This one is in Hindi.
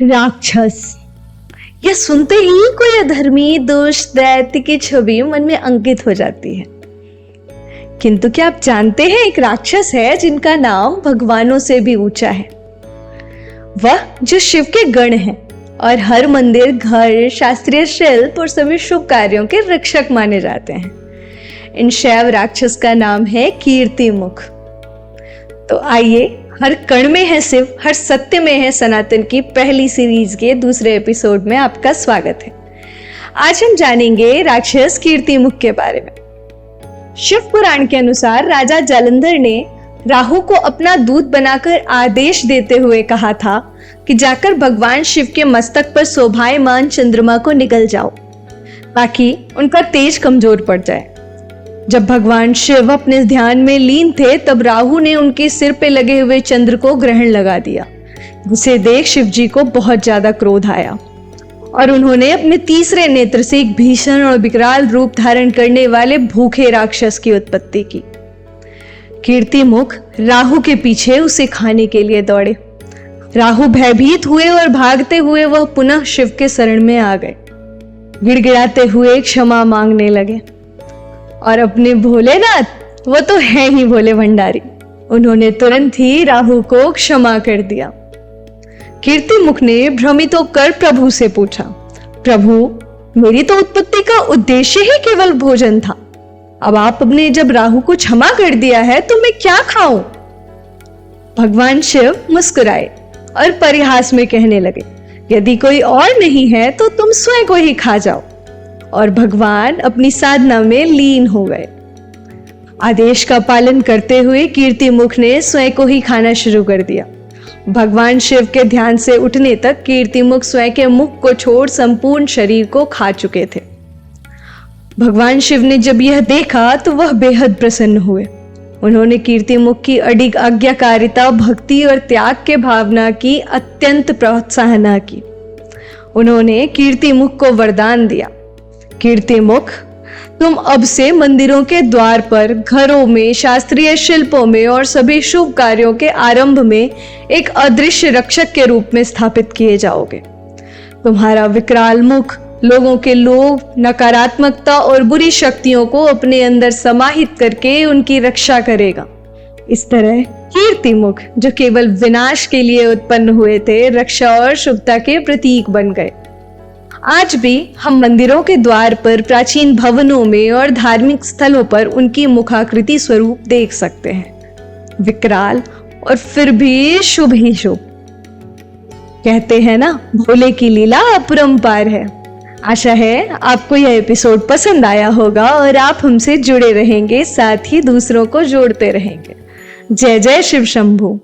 राक्षस, यह सुनते ही कोई अधर्मी दोष दैत्य की छवि मन में अंकित हो जाती है। किंतु क्या आप जानते हैं, एक राक्षस है जिनका नाम भगवानों से भी ऊंचा है। वह जो शिव के गण हैं और हर मंदिर, घर, शास्त्रीय शिल्प और सभी शुभ कार्यों के रक्षक माने जाते हैं। इन शैव राक्षस का नाम है कीर्तिमुख। तो आइए, हर कण में है शिव, हर सत्य में है सनातन की पहली सीरीज के दूसरे एपिसोड में आपका स्वागत है। आज हम जानेंगे राक्षस कीर्तिमुख के बारे में। शिव पुराण के अनुसार राजा जालंधर ने राहु को अपना दूत बनाकर आदेश देते हुए कहा था कि जाकर भगवान शिव के मस्तक पर शोभायमान चंद्रमा को निगल जाओ, ताकि उनका तेज कमजोर पड़ जाए। जब भगवान शिव अपने ध्यान में लीन थे, तब राहु ने उनके सिर पे लगे हुए चंद्र को ग्रहण लगा दिया, जिसे देख शिव जी को बहुत ज्यादा क्रोध आया और उन्होंने अपने तीसरे नेत्र से एक भीषण और विकराल रूप धारण करने वाले भूखे राक्षस की उत्पत्ति की। कीर्तिमुख राहु के पीछे उसे खाने के लिए दौड़े। राहु भयभीत हुए और भागते हुए वह पुनः शिव के शरण में आ गए। गिड़गिड़ाते हुए क्षमा मांगने लगे और अपने भोलेनाथ, वो तो है ही भोले भंडारी, उन्होंने तुरंत ही राहु को क्षमा कर दिया। कीर्तिमुख ने भ्रमित होकर प्रभु से पूछा, प्रभु, मेरी तो उत्पत्ति का उद्देश्य ही केवल भोजन था। अब आपने जब राहु को क्षमा कर दिया है तो मैं क्या खाऊं? भगवान शिव मुस्कुराए और परिहास में कहने लगे, यदि कोई और नहीं है तो तुम स्वयं को ही खा जाओ। और भगवान अपनी साधना में लीन हो गए। आदेश का पालन करते हुए कीर्तिमुख ने स्वयं को ही खाना शुरू कर दिया। भगवान शिव के ध्यान से उठने तक कीर्तिमुख स्वयं के मुख को छोड़ संपूर्ण शरीर को खा चुके थे। भगवान शिव ने जब यह देखा तो वह बेहद प्रसन्न हुए। उन्होंने कीर्तिमुख की अडिग आज्ञाकारिता, भक्ति और त्याग के भावना की अत्यंत प्रोत्साहना की। उन्होंने कीर्तिमुख को वरदान दिया, कीर्तिमुख, तुम अब से मंदिरों के द्वार पर, घरों में, शास्त्रीय शिल्पों में और सभी शुभ कार्यों के आरंभ में एक अदृश्य रक्षक के रूप में स्थापित किए जाओगे। तुम्हारा विकराल मुख लोगों के लोभ, नकारात्मकता और बुरी शक्तियों को अपने अंदर समाहित करके उनकी रक्षा करेगा। इस तरह कीर्तिमुख, जो केवल विनाश के लिए उत्पन्न हुए थे, रक्षा और शुभता के प्रतीक बन गए। आज भी हम मंदिरों के द्वार पर, प्राचीन भवनों में और धार्मिक स्थलों पर उनकी मुखाकृति स्वरूप देख सकते हैं। विकराल और फिर भी शुभ ही शुभ। कहते हैं ना, भोले की लीला अपरंपार है। आशा है आपको यह एपिसोड पसंद आया होगा और आप हमसे जुड़े रहेंगे, साथ ही दूसरों को जोड़ते रहेंगे। जय जय शिव शंभू।